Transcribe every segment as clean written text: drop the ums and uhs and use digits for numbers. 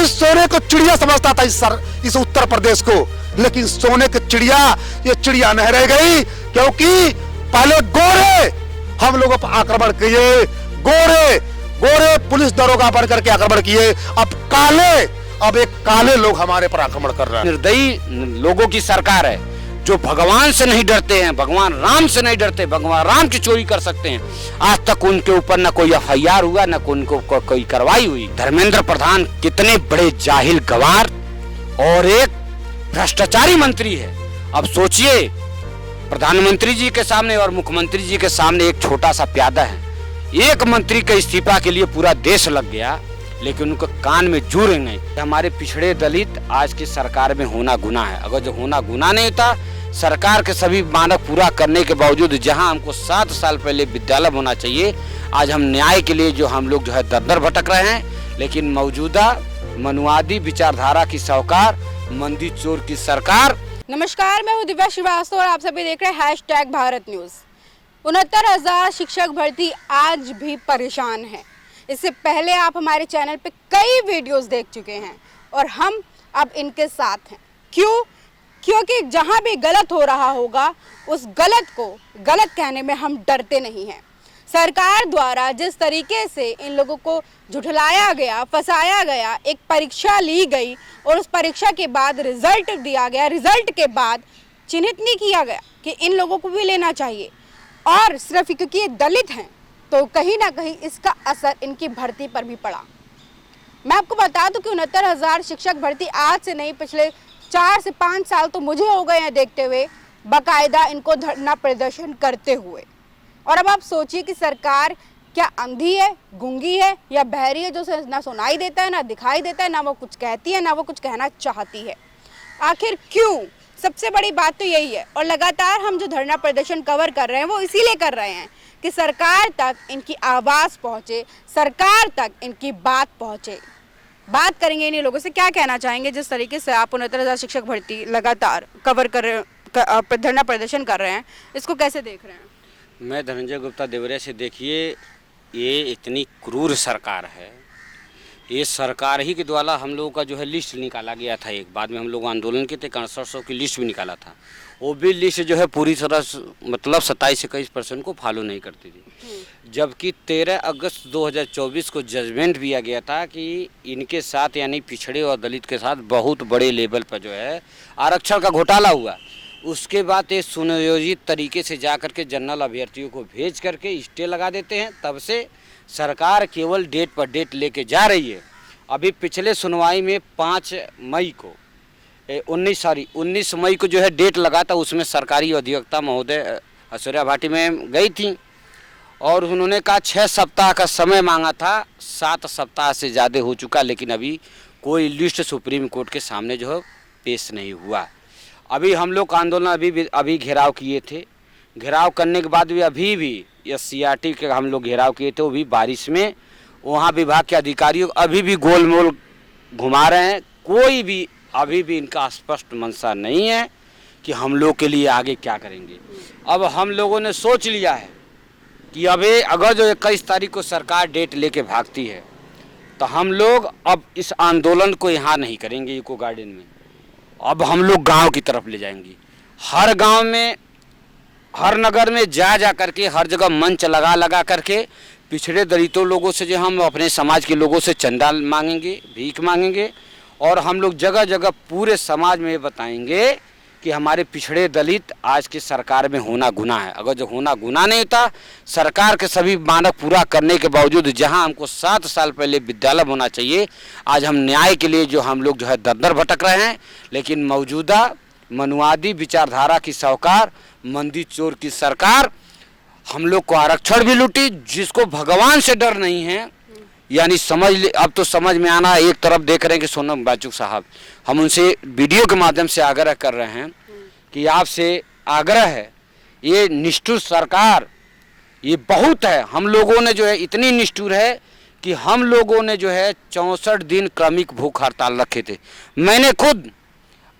पाकिस्तान सोने को चिड़िया समझता था इस उत्तर प्रदेश को, लेकिन सोने की चिड़िया ये चिड़िया नहीं रह गई, क्योंकि पहले गोरे हम लोगों पर आक्रमण किए, गोरे पुलिस दरोगा बन करके आक्रमण किए, अब एक काले लोग हमारे पर आक्रमण कर रहे हैं। निर्दयी लोगों की सरकार है जो भगवान से नहीं डरते हैं, भगवान राम से नहीं डरते, भगवान राम की चोरी कर सकते हैं। आज तक उनके ऊपर न कोई FIR हुआ, न उनको कोई कार्रवाई हुई। धर्मेंद्र प्रधान कितने बड़े जाहिल गंवार और एक भ्रष्टाचारी मंत्री है। अब सोचिए, प्रधानमंत्री जी के सामने और मुख्यमंत्री जी के सामने एक छोटा सा प्यादा है, एक मंत्री के इस्तीफा के लिए पूरा देश लग गया, लेकिन उनको कान में जू नहीं। हमारे पिछड़े दलित आज की सरकार में होना गुनाह है। अगर जो होना गुनाह नहीं होता, सरकार के सभी मानक पूरा करने के बावजूद जहां हमको 7 साल पहले विद्यालय होना चाहिए, आज हम न्याय के लिए जो हम लोग जो है दर भटक रहे हैं। लेकिन मौजूदा मनुवादी विचारधारा की सरकार, मंदी चोर की सरकार। नमस्कार, मैं हूं दिव्या श्रीवास्तव और आप सभी देख रहे हैं #भारत न्यूज। 69,000 शिक्षक भर्ती आज भी परेशान है। इससे पहले आप हमारे चैनल पे कई वीडियोस देख चुके हैं और हम अब इनके साथ हैं। क्यों? क्योंकि जहां भी गलत हो रहा होगा उस गलत को गलत कहने में हम डरते नहीं हैं। सरकार द्वारा जिस तरीके से इन लोगों को झुठलाया गया, फंसाया गया, एक परीक्षा ली गई और उस परीक्षा के बाद रिजल्ट दिया गया, रिजल्ट के बाद चिन्हित नहीं किया गया कि इन लोगों को भी लेना चाहिए, और सिर्फ क्योंकि ये दलित हैं तो कहीं ना कहीं इसका असर इनकी भर्ती पर भी पड़ा। मैं आपको बता दूं कि 69,000 शिक्षक भर्ती आज से नहीं, पिछले 4 से 5 साल तो मुझे हो गए हैं देखते हुए, बाकायदा इनको धरना प्रदर्शन करते हुए। और अब आप सोचिए कि सरकार क्या अंधी है, गूंगी है या बहरी है, जो ना सुनाई देता है, ना दिखाई देता है, ना वो कुछ कहती है, ना वो कुछ कहना चाहती है। आखिर क्यों? सबसे बड़ी बात तो यही है। और लगातार हम जो धरना प्रदर्शन कवर कर रहे हैं वो इसीलिए कर रहे हैं कि सरकार तक इनकी आवाज़ पहुंचे, सरकार तक इनकी बात पहुंचे। बात करेंगे इन्हीं लोगों से, क्या कहना चाहेंगे जिस तरीके से आप 69,000 शिक्षक भर्ती लगातार कवर कर धरना प्रदर्शन कर रहे हैं, इसको कैसे देख रहे हैं? मैं धनंजय गुप्ता देवरिया से। देखिए, ये इतनी क्रूर सरकार है। ये सरकार ही के द्वारा हम लोगों का जो है लिस्ट निकाला गया था। एक बाद में हम लोग आंदोलन के थे, 6100 की लिस्ट भी निकाला था। वो भी लिस्ट जो है पूरी तरह मतलब 27 से 21% को फॉलो नहीं करती थी। जबकि 13 अगस्त 2024 को जजमेंट दिया गया था कि इनके साथ यानी पिछड़े और दलित के साथ बहुत बड़े लेवल पर जो है आरक्षण का घोटाला हुआ। उसके बाद ये सुनियोजित तरीके से जा करके जनरल अभ्यर्थियों को भेज करके स्टे लगा देते हैं। तब से सरकार केवल डेट पर डेट लेके जा रही है। अभी पिछले सुनवाई में 5 मई को 19 मई को जो है डेट लगा था, उसमें सरकारी अधिवक्ता महोदय ऐश्वर्या भाटी में गई थी और उन्होंने कहा 6 सप्ताह का समय मांगा था। 7 सप्ताह से ज़्यादा हो चुका, लेकिन अभी कोई लिस्ट सुप्रीम कोर्ट के सामने जो है पेश नहीं हुआ। अभी हम लोग आंदोलन अभी घेराव किए थे। घेराव करने के बाद भी अभी भी SCRT के हम लोग घेराव किए थे, वो भी बारिश में। वहाँ विभाग के अधिकारियों अभी भी गोलमोल घुमा रहे हैं। कोई भी अभी भी इनका स्पष्ट मंशा नहीं है कि हम लोग के लिए आगे क्या करेंगे। अब हम लोगों ने सोच लिया है कि अगर जो 21 तारीख को सरकार डेट लेके भागती है तो हम लोग अब इस आंदोलन को यहाँ नहीं करेंगे इको गार्डन में। अब हम लोग गांव की तरफ ले जाएंगे। हर गांव में, हर नगर में जा करके, हर जगह मंच लगा करके पिछड़े दलितों लोगों से जो हम अपने समाज के लोगों से चंदा मांगेंगे, भीख मांगेंगे, और हम लोग जगह जगह पूरे समाज में बताएंगे कि हमारे पिछड़े दलित आज की सरकार में होना गुनाह है। अगर जो होना गुनाह नहीं होता, सरकार के सभी मानक पूरा करने के बावजूद जहां हमको 7 साल पहले विद्यालय होना चाहिए, आज हम न्याय के लिए जो हम लोग जो है दर भटक रहे हैं। लेकिन मौजूदा मनुवादी विचारधारा की सरकार, मंदी चोर की सरकार हम लोग को आरक्षण भी लूटी, जिसको भगवान से डर नहीं है। यानी अब तो समझ में आना। एक तरफ देख रहे हैं कि सोनम बाजू साहब, हम उनसे वीडियो के माध्यम से आग्रह कर रहे हैं कि आपसे आग्रह है, ये निष्ठुर सरकार ये बहुत है। हम लोगों ने जो है इतनी निष्ठुर है कि हम लोगों ने जो है 64 दिन क्रमिक भूख हड़ताल रखे थे। मैंने खुद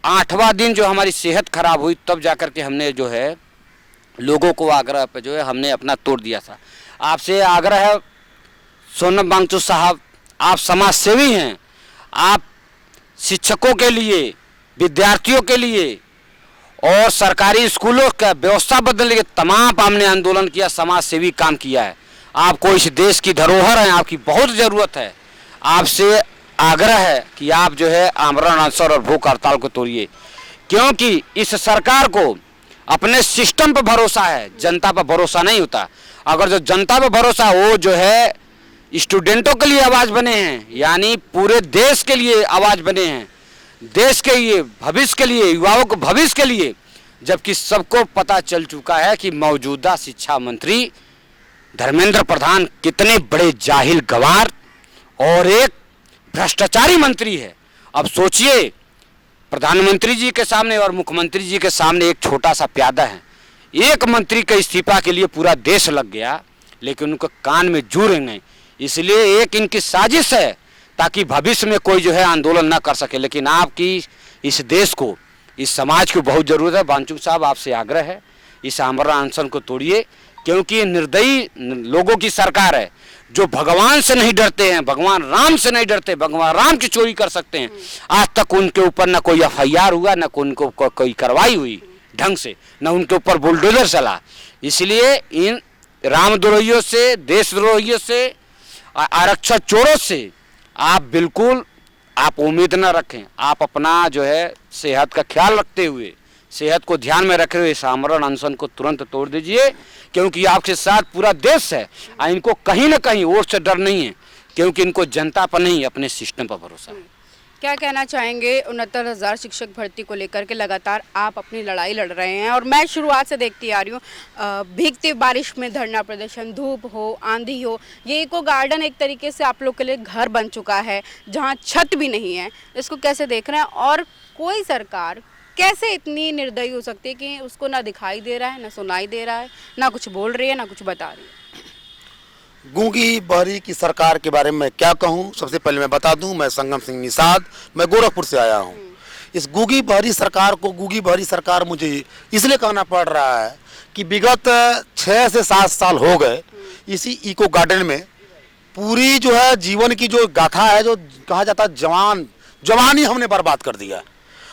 8वां दिन जो हमारी सेहत खराब हुई, तब जाकर के हमने जो है लोगों को आग्रह पे जो है हमने अपना तोड़ दिया था। आपसे आग्रह है सोनम बांगचू साहब, आप समाज सेवी हैं, आप शिक्षकों के लिए, विद्यार्थियों के लिए और सरकारी स्कूलों का व्यवस्था बदलने के तमाम हमने आंदोलन किया, समाज सेवी काम किया है। आपको इस देश की धरोहर है, आपकी बहुत ज़रूरत है। आपसे आग्रह है कि आप जो है आमरण अनशन और भूख हड़ताल को तोड़िए, क्योंकि इस सरकार को अपने सिस्टम पर भरोसा है, जनता पर भरोसा नहीं होता। अगर जो जनता पर भरोसा वो जो है स्टूडेंटों के लिए आवाज़ बने हैं, यानी पूरे देश के लिए आवाज़ बने हैं, देश के लिए, भविष्य के लिए, युवाओं को भविष्य के लिए। जबकि सबको पता चल चुका है कि मौजूदा शिक्षा मंत्री धर्मेंद्र प्रधान कितने बड़े जाहिल गंवार और एक भ्रष्टाचारी मंत्री है। अब सोचिए, प्रधानमंत्री जी के सामने और मुख्यमंत्री जी के सामने एक छोटा सा प्यादा है। एक मंत्री के इस्तीफा के लिए पूरा देश लग गया, लेकिन उनके कान में जू नहीं। इसलिए एक इनकी साजिश है ताकि भविष्य में कोई जो है आंदोलन ना कर सके। लेकिन आपकी इस देश को, इस समाज को बहुत ज़रूरत है। बांचू साहब, आपसे आग्रह है इस आमरण अनशन को तोड़िए, क्योंकि ये निर्दयी लोगों की सरकार है जो भगवान से नहीं डरते हैं, भगवान राम से नहीं डरते, भगवान राम की चोरी कर सकते हैं। आज तक उनके ऊपर ना कोई FIR हुआ, ना उनको कोई कार्रवाई हुई ढंग से, ना उनके ऊपर बुलडोजर चला। इसलिए इन रामद्रोहियों से, देशद्रोहियों से, आरक्षण चोरों से आप बिल्कुल उम्मीद न रखें। आप अपना जो है सेहत का ख्याल रखते हुए, सेहत को ध्यान में रखे हुए इस आमरण अनशन को तुरंत तोड़ दीजिए, क्योंकि आपके साथ पूरा देश है। इनको कहीं ना कहीं वोट से डर नहीं है, क्योंकि इनको जनता पर नहीं, अपने सिस्टम पर भरोसा है। क्या कहना चाहेंगे 69,000 शिक्षक भर्ती को लेकर के लगातार आप अपनी लड़ाई लड़ रहे हैं, और मैं शुरुआत से देखती आ रही हूँ भीगती बारिश में धरना प्रदर्शन, धूप हो, आंधी हो, ये इको गार्डन एक तरीके से आप लोग के लिए घर बन चुका है जहाँ छत भी नहीं है। इसको कैसे देख रहे हैं, और कोई सरकार कैसे इतनी निर्दयी हो सकती है कि उसको ना दिखाई दे रहा है, ना सुनाई दे रहा है, ना कुछ बोल रही है, ना कुछ बता रही है? गूंगी बहरी की सरकार के बारे में मैं क्या कहूं। सबसे पहले मैं बता दूं, मैं संगम सिंह निषाद, मैं गोरखपुर से आया हूं। इस गूंगी बहरी सरकार को गूंगी बहरी सरकार मुझे इसलिए कहना पड़ रहा है कि विगत 6 से 7 साल हो गए इसी इको गार्डन में पूरी जो है जीवन की जो गाथा है, जो कहा जाता है जवानी हमने बर्बाद कर दिया।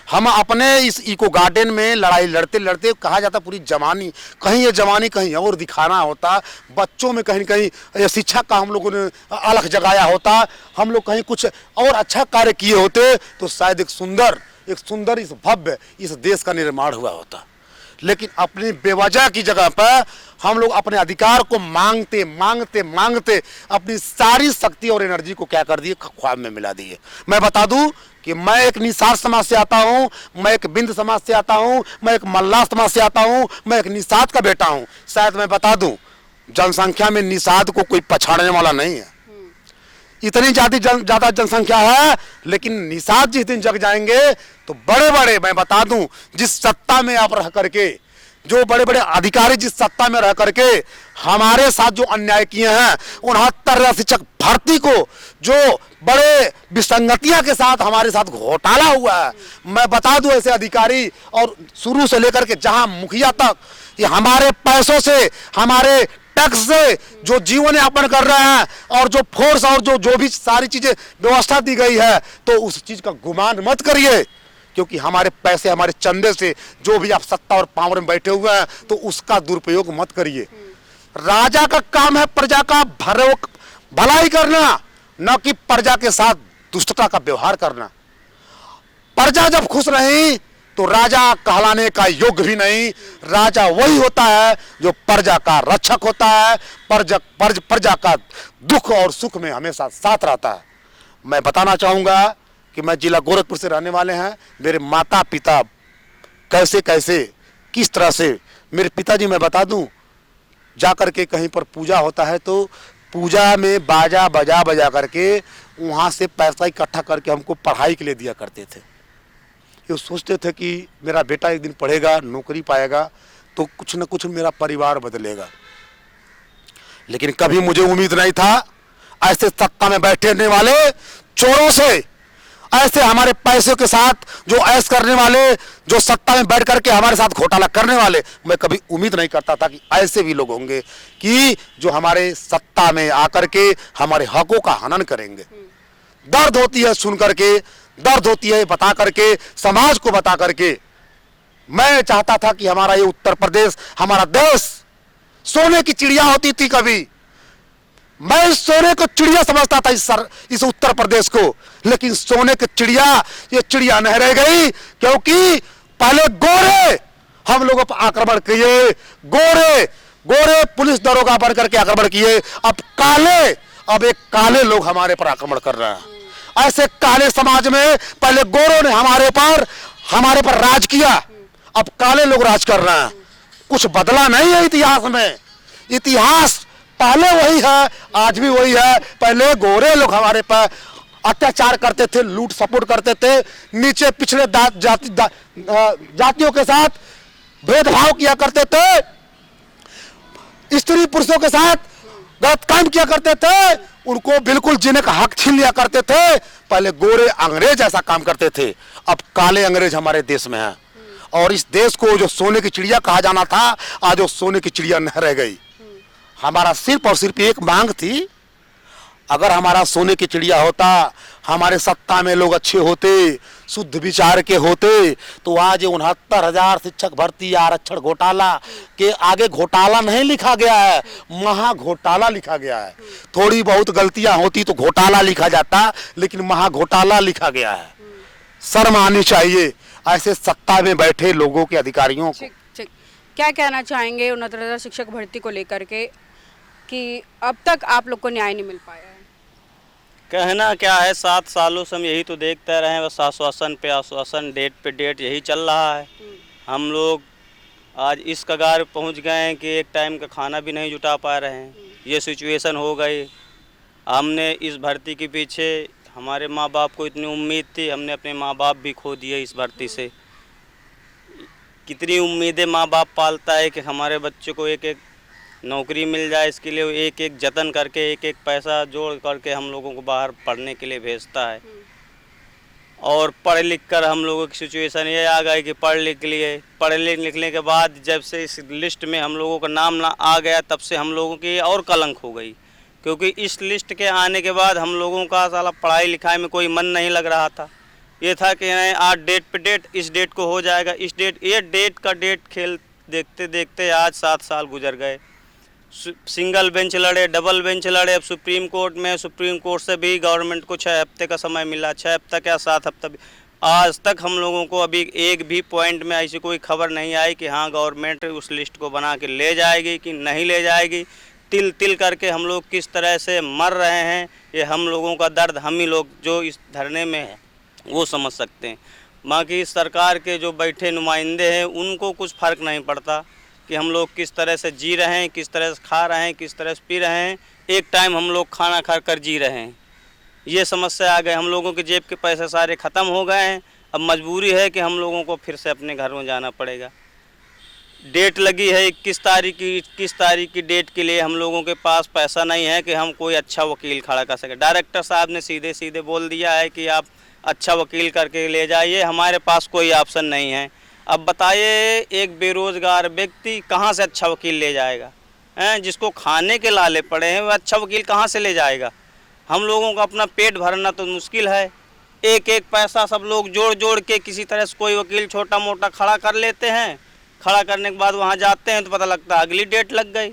हम अपने इस इको गार्डन में लड़ाई लड़ते लड़ते, कहा जाता पूरी जवानी, कहीं ये जवानी कहीं और दिखाना होता, बच्चों में कहीं कहीं शिक्षा का हम लोगों ने अलख जगाया होता, हम लोग कहीं कुछ और अच्छा कार्य किए होते तो शायद एक सुंदर इस भव्य इस देश का निर्माण हुआ होता। लेकिन अपनी बेवजह की जगह पर हम लोग अपने अधिकार को मांगते मांगते मांगते अपनी सारी शक्ति और एनर्जी को क्या कर दिए, ख्वाब में मिला दिए। मैं बता दूं कि मैं एक निषाद समाज से आता हूं, मैं एक बिंद समाज से आता हूं, मैं एक मल्लाह समाज से आता हूं, मैं एक निषाद का बेटा हूं। शायद मैं बता दूं, जनसंख्या में निषाद को कोई पछाड़ने वाला नहीं है। इतनी ज्यादा जनसंख्या है, लेकिन निषाद जिस दिन जग जाएंगे तो बड़े बड़े, मैं बता दूं, जिस सत्ता में आप रह करके, जो बड़े बड़े अधिकारी जिस सत्ता में रह करके हमारे साथ जो अन्याय किए हैं, 69,000 शिक्षक भर्ती को जो बड़े विसंगतियां के साथ हमारे साथ घोटाला हुआ है, मैं बता दूं ऐसे अधिकारी, और शुरू से लेकर के जहां मुखिया तक, ये हमारे पैसों से, हमारे टैक्स से जो जीवन यापन कर रहे हैं, और जो फोर्स और जो भी सारी चीजें व्यवस्था दी गई है, तो उस चीज का गुमान मत करिए, क्योंकि हमारे पैसे, हमारे चंदे से जो भी आप सत्ता और पावर में बैठे हुए हैं, तो उसका दुरुपयोग मत करिए। राजा का काम है प्रजा का भलाई करना, न कि प्रजा के साथ दुष्टता का व्यवहार करना। प्रजा जब खुश रही तो राजा कहलाने का योग्य भी नहीं। राजा वही होता है जो प्रजा का रक्षक होता है, प्रजा का दुख और सुख में हमेशा साथ रहता है। मैं बताना चाहूँगा कि मैं जिला गोरखपुर से रहने वाले हैं। मेरे माता पिता कैसे कैसे किस तरह से, मेरे पिताजी, मैं बता दूं, जा करके कहीं पर पूजा होता है तो पूजा में बाजा बजा करके वहाँ से पैसा इकट्ठा करके हमको पढ़ाई के लिए दिया करते थे। ये सोचते थे कि मेरा बेटा एक दिन पढ़ेगा, नौकरी पाएगा तो कुछ न कुछ मेरा परिवार बदलेगा। लेकिन कभी मुझे उम्मीद नहीं था ऐसे सत्ता में बैठने वाले चोरों से, ऐसे हमारे पैसों के साथ जो ऐश करने वाले, जो सत्ता में बैठ करके हमारे साथ घोटाला करने वाले, मैं कभी उम्मीद नहीं करता था कि ऐसे भी लोग होंगे कि जो हमारे सत्ता में आकर के हमारे हकों का हनन करेंगे। दर्द होती है सुन करके, दर्द होती है बता करके, समाज को बता करके। मैं चाहता था कि हमारा ये उत्तर प्रदेश, हमारा देश सोने की चिड़िया होती थी कभी। मैं इस सोने को चिड़िया समझता था इस उत्तर प्रदेश को, लेकिन सोने की चिड़िया, ये चिड़िया नहीं रह गई, क्योंकि पहले गोरे हम लोगों पर आक्रमण किए, गोरे पुलिस दरोगा बन करके आक्रमण किए। अब एक काले लोग हमारे पर आक्रमण कर रहे हैं। ऐसे काले समाज में पहले गोरों ने हमारे पर राज किया, अब काले लोग राज कर रहे हैं। कुछ बदला नहीं है इतिहास में, इतिहास पहले वही है, आज भी वही है। पहले गोरे लोग हमारे पर अत्याचार करते थे, लूट सपोर्ट करते थे, नीचे पिछड़े जातियों के साथ भेदभाव किया करते थे, स्त्री पुरुषों के साथ गलत काम किया करते थे, उनको बिल्कुल जीने का हक छीन लिया करते थे। पहले गोरे अंग्रेज ऐसा काम करते थे, अब काले अंग्रेज हमारे देश में हैं। और इस देश को जो सोने की चिड़िया कहा जाना था, आज वो सोने की चिड़िया नहीं रह गई। हमारा सिर्फ और सिर्फ एक मांग थी, अगर हमारा सोने की चिड़िया होता, हमारे सत्ता में लोग अच्छे होते, शुद्ध विचार के होते, तो आज 69,000 शिक्षक भर्ती आरक्षण घोटाला के आगे घोटाला नहीं लिखा गया है, महा घोटाला लिखा गया है। थोड़ी बहुत गलतियां होती तो घोटाला लिखा जाता, लेकिन महा घोटाला लिखा गया है। शर्म आनी चाहिए ऐसे सत्ता में बैठे लोगों के, अधिकारियों को। ठीक। क्या कहना चाहेंगे 69,000 शिक्षक भर्ती को लेकर के कि अब तक आप लोग को न्याय नहीं मिल पाया है? कहना क्या है, 7 सालों से हम यही तो देखते रहे हैं, बस आश्वासन पे आश्वासन, डेट पे डेट यही चल रहा है। हम लोग आज इस कगार पहुंच गए हैं कि एक टाइम का खाना भी नहीं जुटा पा रहे हैं। ये सिचुएशन हो गई। हमने इस भर्ती के पीछे, हमारे माँ बाप को इतनी उम्मीद थी, हमने अपने माँ बाप भी खो दिए इस भर्ती से। कितनी उम्मीदें माँ बाप पालता है कि हमारे बच्चे को एक एक नौकरी मिल जाए, इसके लिए एक एक जतन करके, एक एक पैसा जोड़ करके हम लोगों को बाहर पढ़ने के लिए भेजता है। और पढ़ लिख कर हम लोगों की सिचुएशन ये आ गई कि पढ़ लिखने के बाद जब से इस लिस्ट में हम लोगों का नाम ना आ गया, तब से हम लोगों की और कलंक हो गई। क्योंकि इस लिस्ट के आने के बाद हम लोगों का साला पढ़ाई लिखाई में कोई मन नहीं लग रहा था। ये था कि नहीं, आज डेट पे डेट, इस डेट को हो जाएगा, इस डेट, ये डेट का डेट खेल देखते देखते आज 7 साल गुजर गए। सिंगल बेंच लड़े, डबल बेंच लड़े, अब सुप्रीम कोर्ट में, सुप्रीम कोर्ट से भी गवर्नमेंट को 6 हफ्ते का समय मिला, 6 हफ्ता क्या 7 हफ्ता भी। आज तक हम लोगों को अभी एक भी पॉइंट में ऐसी कोई खबर नहीं आई कि हाँ गवर्नमेंट उस लिस्ट को बना के ले जाएगी कि नहीं ले जाएगी। तिल तिल करके हम लोग किस तरह से मर रहे हैं, ये हम लोगों का दर्द हम ही लोग जो इस धरने में है वो समझ सकते हैं। बाकी सरकार के जो बैठे नुमाइंदे हैं उनको कुछ फ़र्क नहीं पड़ता कि हम लोग किस तरह से जी रहे हैं, किस तरह से खा रहे हैं, किस तरह से पी रहे हैं। एक टाइम हम लोग खाना खा कर जी रहे हैं, ये समस्या आ गई। हम लोगों के जेब के पैसे सारे ख़त्म हो गए हैं। अब मजबूरी है कि हम लोगों को फिर से अपने घर में जाना पड़ेगा। डेट लगी है 21 तारीख की, 21 तारीख की डेट के लिए हम लोगों के पास पैसा नहीं है कि हम कोई अच्छा वकील खड़ा कर सकें। डायरेक्टर साहब ने सीधे सीधे बोल दिया है कि आप अच्छा वकील करके ले जाइए, हमारे पास कोई ऑप्शन नहीं है। अब बताइए, एक बेरोज़गार व्यक्ति कहाँ से अच्छा वकील ले जाएगा? हैं, जिसको खाने के लाले पड़े हैं वह अच्छा वकील कहाँ से ले जाएगा? हम लोगों का अपना पेट भरना तो मुश्किल है। एक एक पैसा सब लोग जोड़ जोड़ के किसी तरह से कोई वकील छोटा मोटा खड़ा कर लेते हैं। खड़ा करने के बाद वहाँ जाते हैं तो पता लगता है अगली डेट लग गई,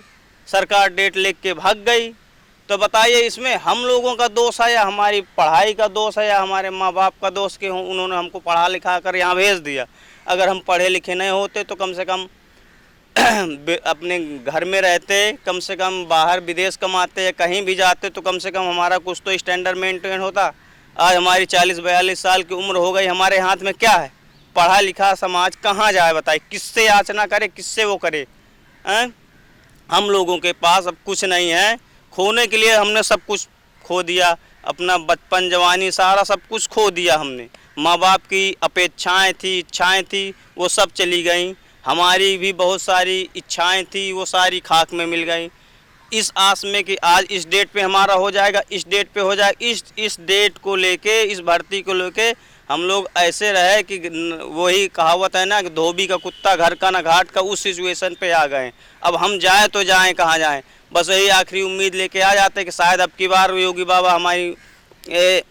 सरकार डेट लिख के भाग गई। तो बताइए, इसमें हम लोगों का दोष है या हमारी पढ़ाई का दोष है या हमारे माँ बाप का दोष कि उन्होंने हमको पढ़ा लिखा कर यहाँ भेज दिया? अगर हम पढ़े लिखे नहीं होते तो कम से कम अपने घर में रहते, कम से कम बाहर विदेश कमाते या कहीं भी जाते तो कम से कम हमारा कुछ तो स्टैंडर्ड मेंटेन होता। आज हमारी 40-42 साल की उम्र हो गई, हमारे हाथ में क्या है? पढ़ा लिखा समाज कहाँ जाए बताए? किससे याचना करे, किससे वो करे? हम लोगों के पास अब कुछ नहीं है। खोने के लिए हमने सब कुछ खो दिया, अपना बचपन जवानी सारा सब कुछ खो दिया हमने। माँ बाप की अपेक्षाएं थी, इच्छाएं थी, वो सब चली गईं। हमारी भी बहुत सारी इच्छाएं थी, वो सारी खाक में मिल गई। इस आस में कि आज इस डेट पे हमारा हो जाएगा, इस डेट पे हो जाएगा, इस डेट को लेके, इस भर्ती को लेके हम लोग ऐसे रहे कि वही कहावत है ना कि धोबी का कुत्ता घर का ना घाट का, उस सिचुएशन पे आ गए। अब हम जाएँ तो जाएँ कहाँ जाएँ? बस यही आखिरी उम्मीद लेके आ जाते कि शायद अब की बार योगी बाबा हमारी ये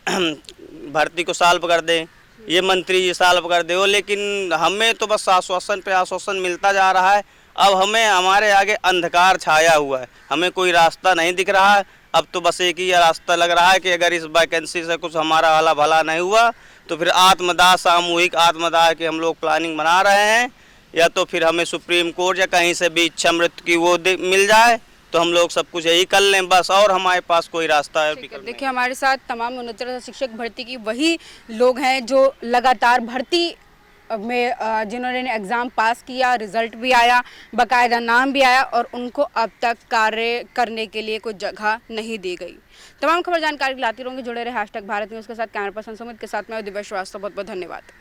भर्ती को सॉल्व कर दें, ये मंत्री जी सॉल्व कर दे वो, लेकिन हमें तो बस आश्वासन पे आश्वासन मिलता जा रहा है। अब हमें हमारे आगे अंधकार छाया हुआ है, हमें कोई रास्ता नहीं दिख रहा है। अब तो बस एक ही रास्ता लग रहा है कि अगर इस वैकेंसी से कुछ हमारा वाला भला नहीं हुआ तो फिर आत्मदाह, सामूहिक आत्मदाह की हम लोग प्लानिंग बना रहे हैं, या तो फिर हमें सुप्रीम कोर्ट या कहीं से भी इच्छा मृत्यु की वो मिल जाए तो हम लोग सब कुछ यही कर लें बस, और हमारे पास कोई रास्ता है। देखिए हमारे साथ तमाम उन्नतर शिक्षक भर्ती की वही लोग हैं जो लगातार भर्ती में जिन्होंने एग्ज़ाम पास किया, रिजल्ट भी आया, बाकायदा नाम भी आया और उनको अब तक कार्य करने के लिए कोई जगह नहीं दी गई। तमाम खबर जानकारी लाती रहूँगी, जुड़े रहे #भारत न्यूज़ के साथ। कैमरा पर्सन सुमित के साथ मैं दिव्या श्रीवास्तव, बहुत बहुत धन्यवाद।